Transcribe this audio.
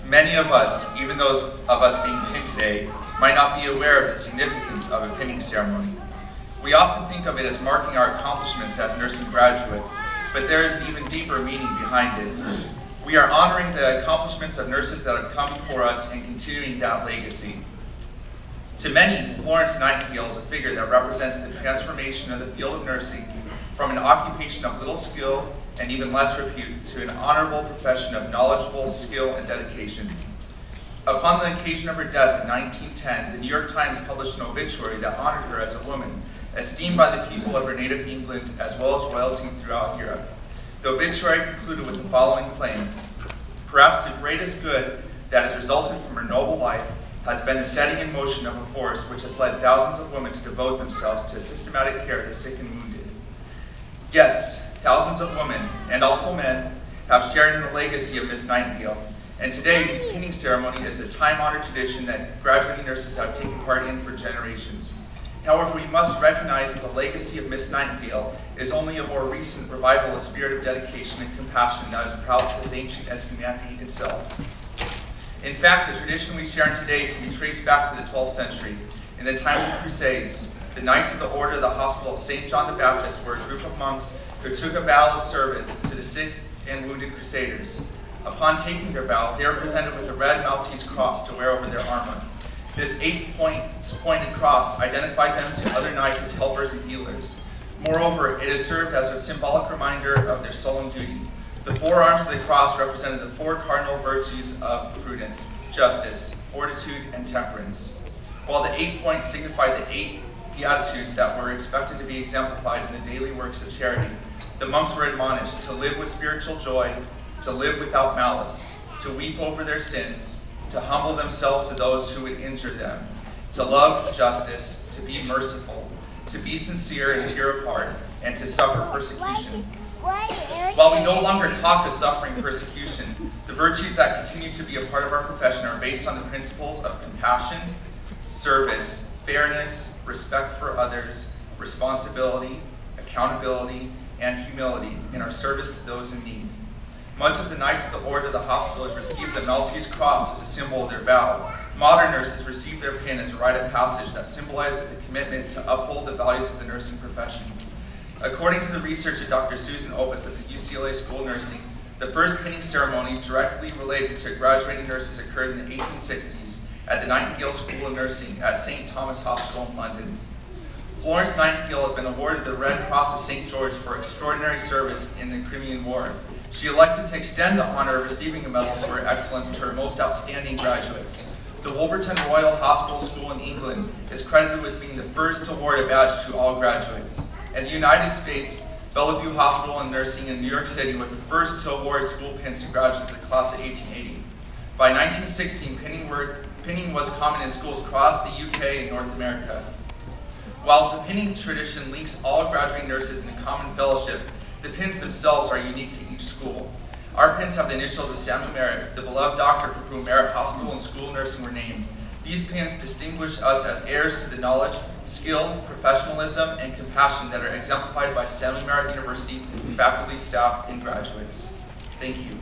Many of us, even those of us being pinned today, might not be aware of the significance of a pinning ceremony. We often think of it as marking our accomplishments as nursing graduates, but there is an even deeper meaning behind it. We are honoring the accomplishments of nurses that have come before us and continuing that legacy. To many, Florence Nightingale is a figure that represents the transformation of the field of nursing from an occupation of little skill and even less repute to an honorable profession of knowledgeable skill and dedication. Upon the occasion of her death in 1910, the New York Times published an obituary that honored her as a woman, esteemed by the people of her native England as well as royalty throughout Europe. The obituary concluded with the following claim: "Perhaps the greatest good that has resulted from her noble life has been the setting in motion of a force which has led thousands of women to devote themselves to a systematic care of the sick and wounded." Yes, thousands of women, and also men, have shared in the legacy of Miss Nightingale. And today, the pinning ceremony is a time-honored tradition that graduating nurses have taken part in for generations. However, we must recognize that the legacy of Miss Nightingale is only a more recent revival of spirit of dedication and compassion that is perhaps as ancient as humanity itself. In fact, the tradition we share in today can be traced back to the 12th century. In the time of the Crusades, the Knights of the Order of the Hospital of St. John the Baptist were a group of monks who took a vow of service to the sick and wounded crusaders. Upon taking their vow, they were presented with a red Maltese cross to wear over their armor. This 8-pointed cross identified them to other knights as helpers and healers. Moreover, it has served as a symbolic reminder of their solemn duty. The 4 arms of the cross represented the 4 cardinal virtues of prudence, justice, fortitude, and temperance, while the 8 points signified the 8 beatitudes that were expected to be exemplified in the daily works of charity. The monks were admonished to live with spiritual joy, to live without malice, to weep over their sins, to humble themselves to those who would injure them, to love justice, to be merciful, to be sincere and pure of heart, and to suffer persecution. While we no longer talk of suffering persecution, the virtues that continue to be a part of our profession are based on the principles of compassion, service, fairness, respect for others, responsibility, accountability, and humility in our service to those in need. Much as the Knights of the Order of the Hospitals received the Maltese cross as a symbol of their vow, modern nurses receive their pin as a rite of passage that symbolizes the commitment to uphold the values of the nursing profession. According to the research of Dr. Susan Opus of the UCLA School of Nursing, the first pinning ceremony directly related to graduating nurses occurred in the 1860s at the Nightingale School of Nursing at St. Thomas Hospital in London. Florence Nightingale has been awarded the Red Cross of St. George for extraordinary service in the Crimean War. She elected to extend the honor of receiving a medal for excellence to her most outstanding graduates. The Wolverton Royal Hospital School in England is credited with being the first to award a badge to all graduates. In the United States, Bellevue Hospital and Nursing in New York City was the first to award school pins to graduates of the class of 1880. By 1916, pinning was common in schools across the UK and North America. While the pinning tradition links all graduating nurses in a common fellowship, the pins themselves are unique to each school. Our pins have the initials of Samuel Merritt, the beloved doctor for whom Merritt Hospital and School of Nursing were named. These pins distinguish us as heirs to the knowledge, skill, professionalism, and compassion that are exemplified by Samuel Merritt University faculty, staff, and graduates. Thank you.